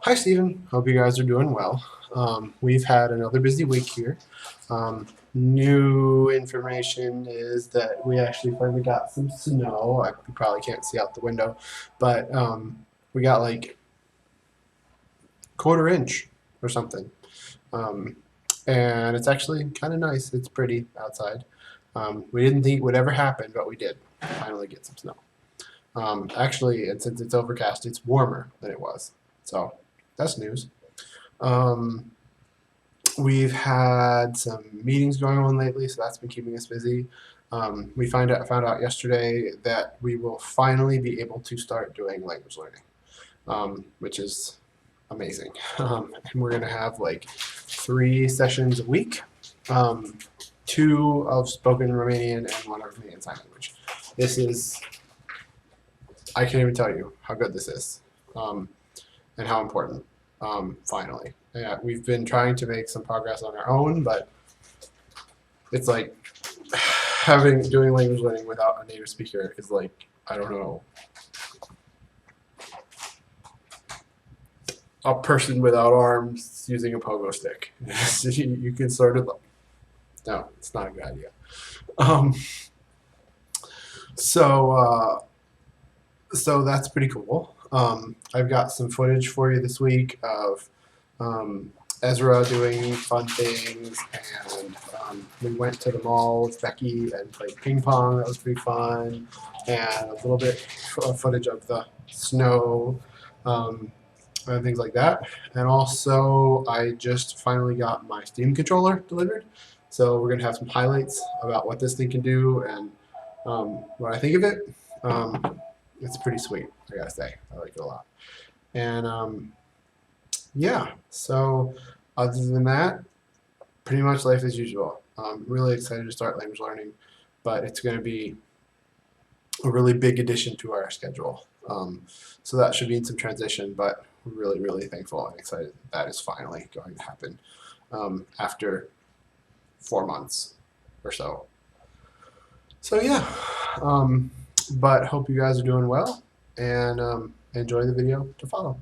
Hi, Stephen. Hope you guys are doing well. We've had another busy week here. New information is that we actually finally got some snow. You probably can't see out the window, but we got like quarter inch or something. Um, and it's actually kind of nice. It's pretty outside. We didn't think it would ever happen, but we did finally get some snow. Actually, and since it's overcast, it's warmer than it was. So that's news. Um, we've had some meetings going on lately, so that's been keeping us busy. We found out yesterday that we will finally be able to start doing language learning, which is amazing. And we're gonna have like 3 sessions a week, um, 2 of spoken Romanian and 1 of Romanian Sign Language. This is, I can't even tell you how good this is, and how important. Finally, yeah, we've been trying to make some progress on our own, but it's like doing language learning without a native speaker is like, I don't know, a person without arms using a pogo stick. You can sort of, no, it's not a good idea. Um, so that's pretty cool. I've got some footage for you this week of Ezra doing fun things, and we went to the mall with Becky and played ping pong. That was pretty fun, and a little bit of footage of the snow, and things like that. And also, I just finally got my Steam controller delivered, so we're gonna have some highlights about what this thing can do and what I think of it. It's pretty sweet, I gotta say. I like it a lot. And yeah, so other than that, pretty much life as usual. I'm really excited to start language learning, but it's going to be a really big addition to our schedule. So that should be in some transition, but we're really, really thankful and excited that is finally going to happen after 4 months or so. So yeah, but hope you guys are doing well, and enjoy the video to follow.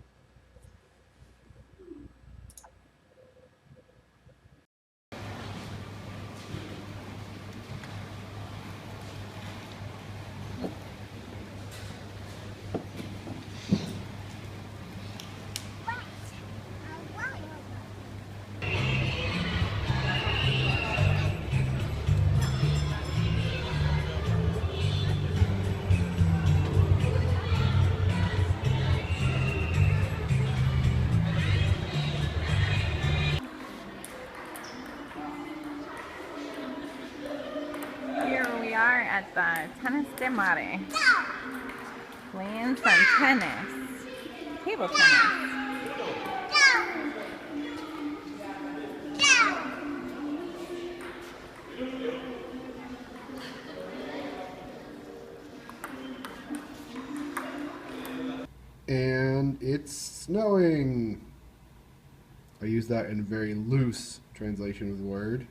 Here we are at the Tennis de Mare, playing some tennis, table tennis. And it's snowing. I use that in a very loose translation of the word.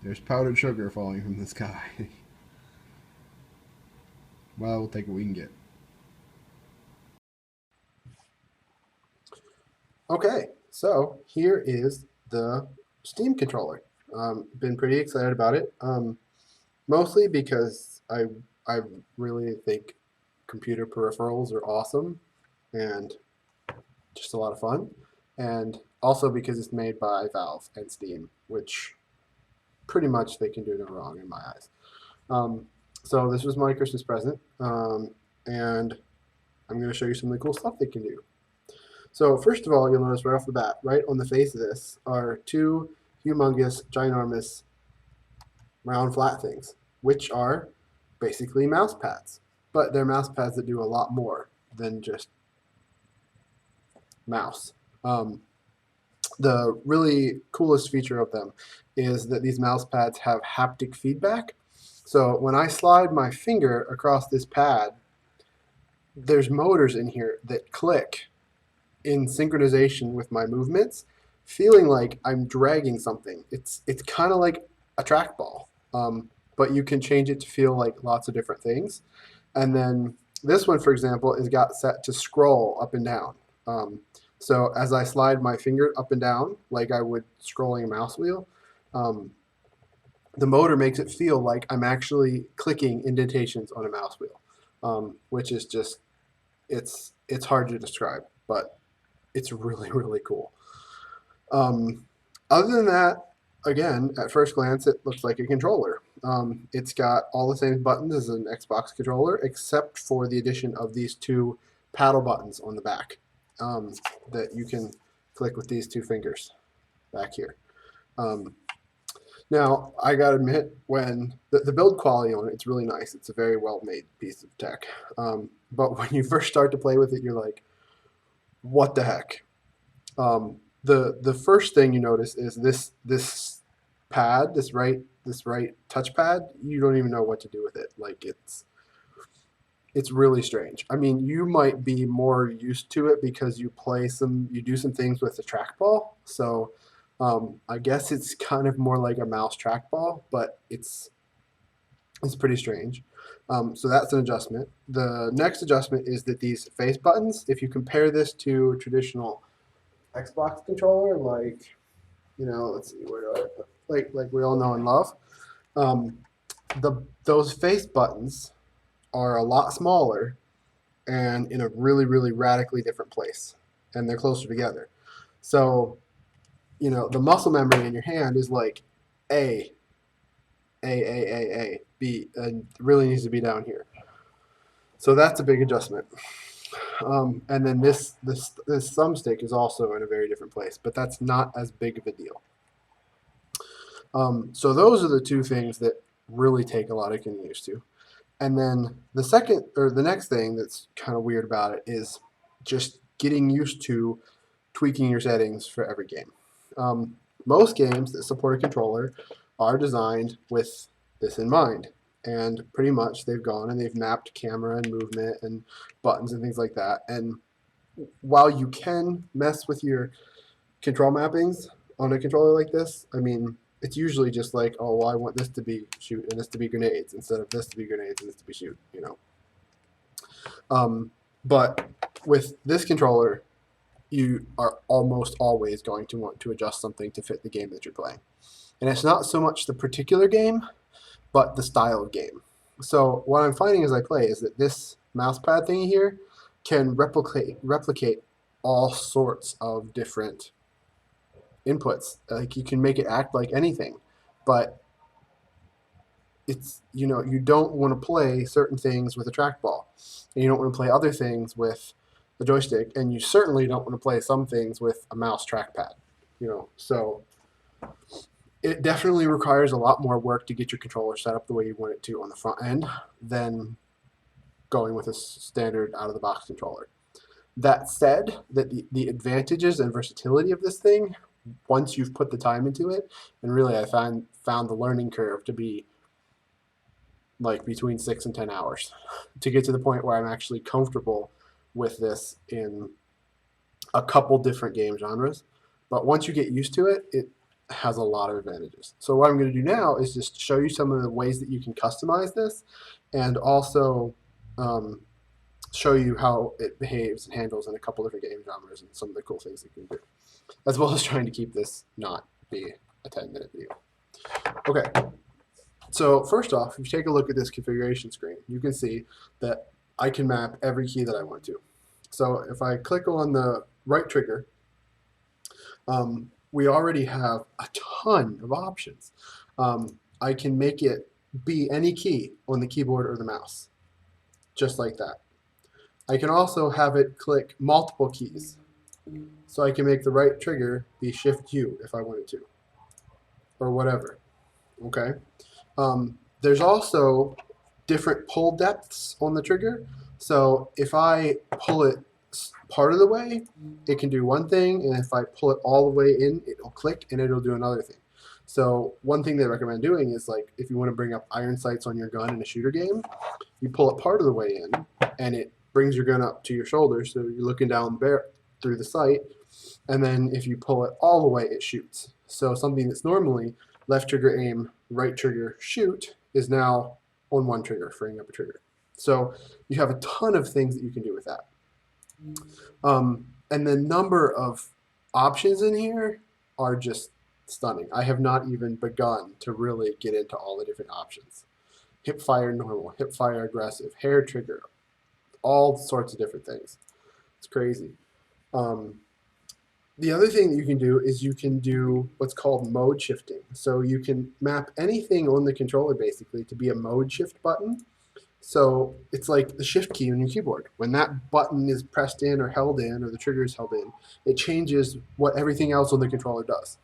There's powdered sugar falling from the sky. Well, we'll take what we can get. Okay, so here is the Steam controller. Been pretty excited about it, mostly because I really think computer peripherals are awesome and just a lot of fun, and also because it's made by Valve and Steam, which pretty much they can do no wrong in my eyes. So this was my Christmas present, and I'm going to show you some of the cool stuff they can do. So first of all, you'll notice right off the bat, right on the face of this are 2 humongous, ginormous, round flat things, which are basically mouse pads. But they're mouse pads that do a lot more than just mouse. The really coolest feature of them is that these mouse pads have haptic feedback. So when I slide my finger across this pad, there's motors in here that click in synchronization with my movements, feeling like I'm dragging something. It's kind of like a trackball, but you can change it to feel like lots of different things. And then this one, for example, is got set to scroll up and down. So as I slide my finger up and down, like I would scrolling a mouse wheel, the motor makes it feel like I'm actually clicking indentations on a mouse wheel, which is just, it's hard to describe, but it's really, really cool. Other than that, again, at first glance, it looks like a controller. It's got all the same buttons as an Xbox controller, except for the addition of these two paddle buttons on the back that you can click with these two fingers back here. Now, I gotta admit, when the build quality on it, it's really nice. It's a very well-made piece of tech. But when you first start to play with it, you're like, what the heck? The first thing you notice is this pad, this right touchpad. You don't even know what to do with it. Like it's really strange. I mean, you might be more used to it because you do some things with the trackball. So I guess it's kind of more like a mouse trackball, but it's pretty strange. So that's an adjustment. The next adjustment is that these face buttons, if you compare this to a traditional Xbox controller, like, let's see, where do I put, like we all know and love, those face buttons are a lot smaller and in a really, really radically different place, and they're closer together. So, the muscle memory in your hand is like A, B, and really needs to be down here. So that's a big adjustment. And then this thumbstick is also in a very different place, but that's not as big of a deal. So those are the two things that really take a lot of getting used to. And then the next thing that's kind of weird about it is just getting used to tweaking your settings for every game. Most games that support a controller are designed with this in mind. And pretty much they've gone and they've mapped camera and movement and buttons and things like that. And while you can mess with your control mappings on a controller like this, I mean, it's usually just like, oh, well, I want this to be shoot and this to be grenades instead of this to be grenades and this to be shoot, But with this controller, you are almost always going to want to adjust something to fit the game that you're playing. And it's not so much the particular game, but the style of game. So what I'm finding as I play is that this mouse pad thingy here can replicate all sorts of different inputs. Like, you can make it act like anything, but it's, you don't want to play certain things with a trackball, and you don't want to play other things with the joystick, and you certainly don't want to play some things with a mouse trackpad, so it definitely requires a lot more work to get your controller set up the way you want it to on the front end than going with a standard out-of-the-box controller. That said, that the advantages and versatility of this thing, once you've put the time into it, and really I found the learning curve to be like between 6 and 10 hours to get to the point where I'm actually comfortable with this in a couple different game genres. But once you get used to it, it has a lot of advantages. So what I'm going to do now is just show you some of the ways that you can customize this, and also show you how it behaves and handles in a couple different game genres and some of the cool things it can do, as well as trying to keep this not be a 10-minute video. Okay, so first off, if you take a look at this configuration screen, you can see that I can map every key that I want to. So if I click on the right trigger, we already have a ton of options. I can make it be any key on the keyboard or the mouse, just like that. I can also have it click multiple keys. So I can make the right trigger be Shift U if I wanted to, or whatever. Okay. There's also different pull depths on the trigger. So if I pull it part of the way, it can do one thing, and if I pull it all the way in, it'll click and it'll do another thing. So one thing they recommend doing is, like, if you want to bring up iron sights on your gun in a shooter game, you pull it part of the way in, and it brings your gun up to your shoulder, so you're looking down through the sight, and then if you pull it all the way, it shoots. So something that's normally left trigger aim, right trigger shoot is now on one trigger, freeing up a trigger. So you have a ton of things that you can do with that. And the number of options in here are just stunning. I have not even begun to really get into all the different options. Hip fire normal, hip fire aggressive, hair trigger, all sorts of different things. It's crazy. The other thing that you can do is you can do what's called mode shifting. So you can map anything on the controller basically to be a mode shift button. So it's like the shift key on your keyboard. When that button is pressed in or held in, or the trigger is held in, it changes what everything else on the controller does.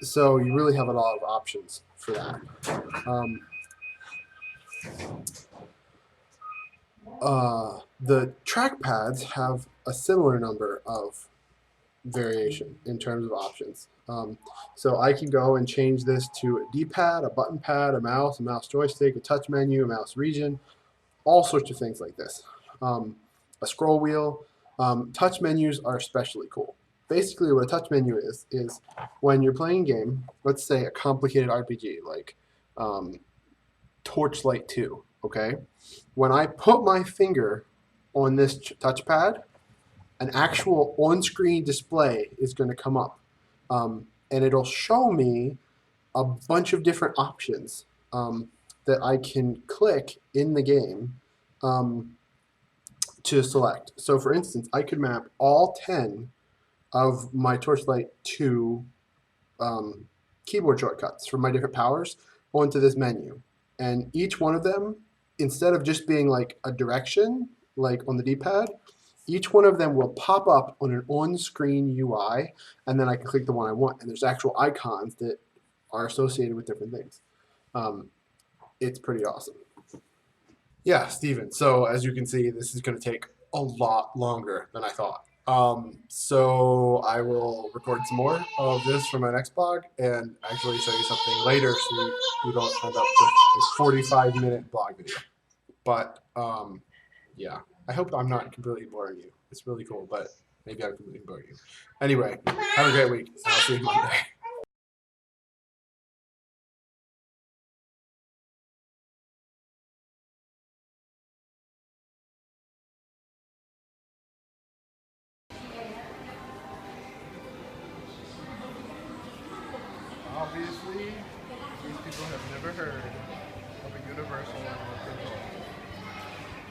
So you really have a lot of options for that. The trackpads have a similar number of variation in terms of options. So I can go and change this to a D-pad, a button pad, a mouse joystick, a touch menu, a mouse region, all sorts of things like this. A scroll wheel. Touch menus are especially cool. Basically what a touch menu is when you're playing a game, let's say a complicated RPG like Torchlight 2, okay? When I put my finger on this touchpad, an actual on-screen display is going to come up, and it'll show me a bunch of different options that I can click in the game to select. So for instance, I could map all 10 of my Torchlight 2 keyboard shortcuts from my different powers onto this menu. And each one of them, instead of just being like a direction, like on the D-pad, each one of them will pop up on an on-screen UI, and then I can click the one I want. And there's actual icons that are associated with different things. It's pretty awesome. Yeah, Steven. So as you can see, this is going to take a lot longer than I thought. So I will record some more of this for my next blog and actually show you something later so you don't end up with a 45-minute blog video. But yeah, I hope I'm not completely boring you. It's really cool, but maybe I'm completely boring you. Anyway, have a great week. I'll see you Monday. Obviously, these people have never heard of a universal